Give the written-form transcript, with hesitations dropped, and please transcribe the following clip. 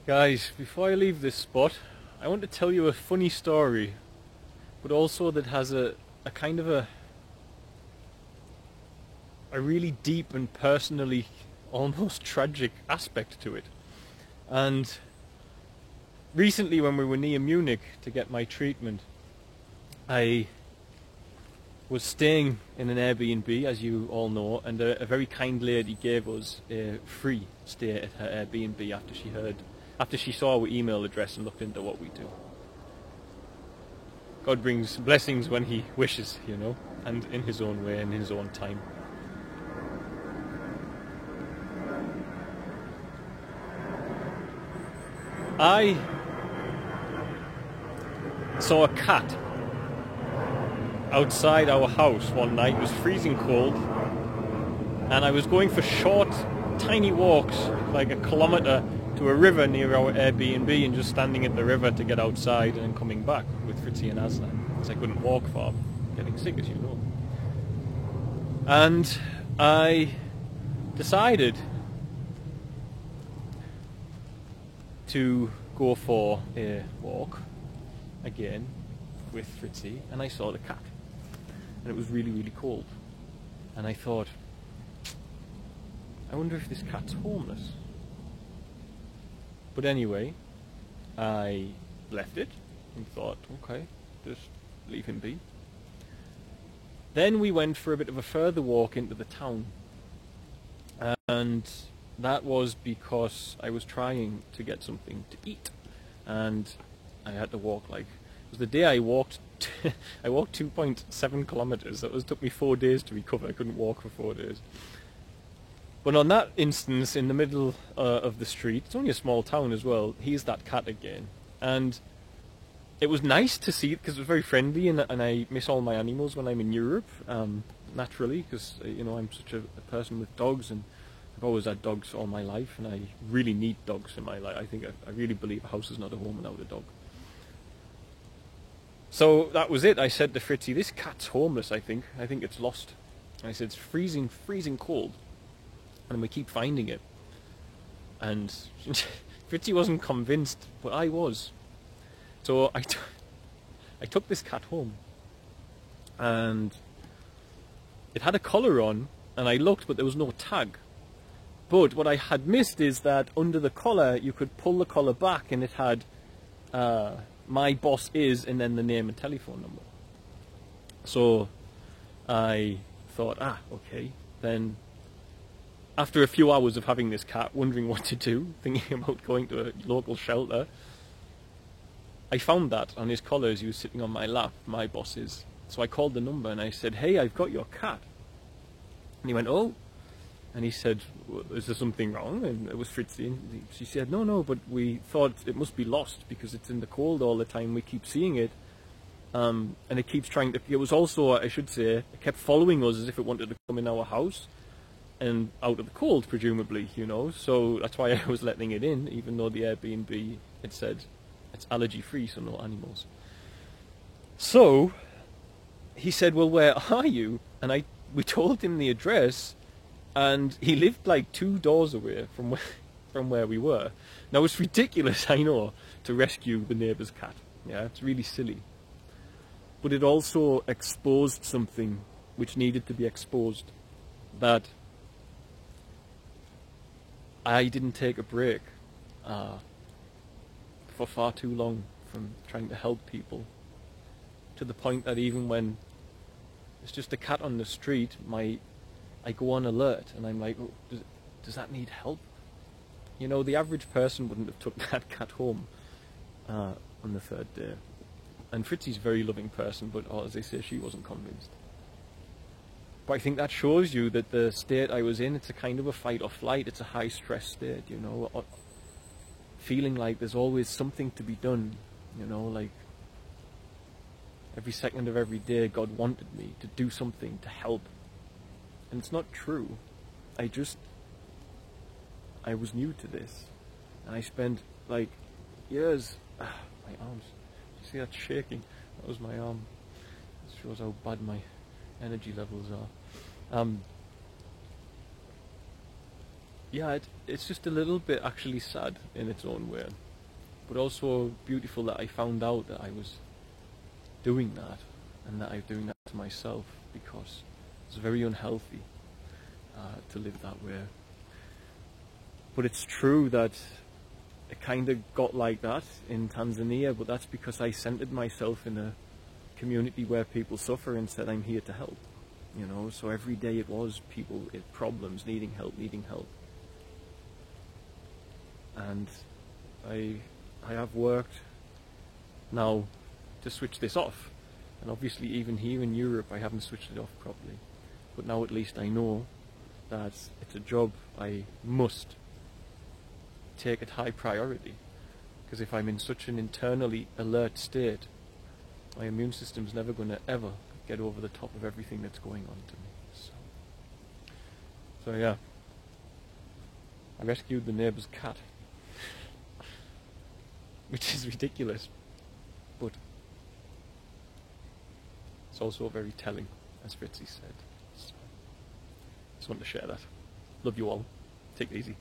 Guys, before I leave this spot, I want to tell you a funny story, but also that has a kind of a really deep and personally almost tragic aspect to it. And recently when we were near Munich to get my treatment, I was staying in an Airbnb, as you all know, and a very kind lady gave us a free stay at her Airbnb after she saw our email address and looked into what we do. God brings blessings when He wishes, you know, and in His own way and in His own time. I saw a cat outside our house one night. It was freezing cold, and I was going for short, tiny walks, like a kilometre, to a river near our Airbnb, and just standing at the river to get outside and then coming back with Fritzi and Aslan, because I couldn't walk far, getting sick, as you know. And I decided to go for a walk again with Fritzi, and I saw the cat, and it was really, really cold, and I thought, I wonder if this cat's homeless. But anyway, I left it and thought, okay, just leave him be. Then we went for a bit of a further walk into the town, and that was because I was trying to get something to eat, and I had to walk it was the day I walked I walked 2.7 kilometers. That took me 4 days to recover. I couldn't walk for 4 days. But on that instance, in the middle of the street, it's only a small town as well, here's that cat again. And it was nice to see it because it was very friendly, and I miss all my animals when I'm in Europe, naturally, because you know, I'm such a person with dogs, and I've always had dogs all my life, and I really need dogs in my life. I really believe a house is not a home without a dog. So that was it. I said to Fritzi, this cat's homeless, I think it's lost. I said, it's freezing cold, and we keep finding it. And Fritzi wasn't convinced, but I was. So I took this cat home, and it had a collar on, and I looked, but there was no tag. But what I had missed is that under the collar, you could pull the collar back, and it had my boss is, and then the name and telephone number. So I thought, okay. Then after a few hours of having this cat, wondering what to do, thinking about going to a local shelter, I found that on his collar as he was sitting on my lap, my boss's. So I called the number and I said, hey, I've got your cat. And he went, oh. And he said, well, is there something wrong? And it was Fritzi. And she said, no, but we thought it must be lost because it's in the cold all the time. We keep seeing it. And it keeps trying to, it was also, I should say, it kept following us as if it wanted to come in our house and out of the cold, presumably, you know. So that's why I was letting it in, even though the Airbnb, it said it's allergy free, so no animals. So he said, well, where are you? And we told him the address, and he lived like 2 doors away from where we were. Now it's ridiculous, I know, to rescue the neighbour's cat. Yeah, it's really silly. But it also exposed something which needed to be exposed. That I didn't take a break for far too long from trying to help people. To the point that even when it's just a cat on the street, I go on alert, and I'm like, oh, does that need help? You know, the average person wouldn't have took that cat home on the 3rd day. And Fritzi's a very loving person, but as they say, she wasn't convinced. But I think that shows you that the state I was in, it's a kind of a fight or flight, it's a high stress state, you know, feeling like there's always something to be done, you know, like every second of every day God wanted me to do something to help. And it's not true. I was new to this, and I spent like years, my arms, you see that shaking? That was my arm. It shows how bad my energy levels are. yeah, it's just a little bit actually sad in its own way, but also beautiful that I found out that I was doing that, and that I'm doing that to myself, because it's very unhealthy to live that way. But it's true that it kind of got like that in Tanzania, but that's because I centered myself in a community where people suffer and said I'm here to help. You know, so every day it was people with problems, needing help, needing help. And I have worked now to switch this off. And obviously even here in Europe I haven't switched it off properly. But now at least I know that it's a job I must take at high priority. Because if I'm in such an internally alert state, my immune system's never going to ever get over the top of everything that's going on to me. So yeah, I rescued the neighbour's cat, which is ridiculous, but it's also very telling, as Fritzy said. So, just wanted to share that. Love you all. Take it easy.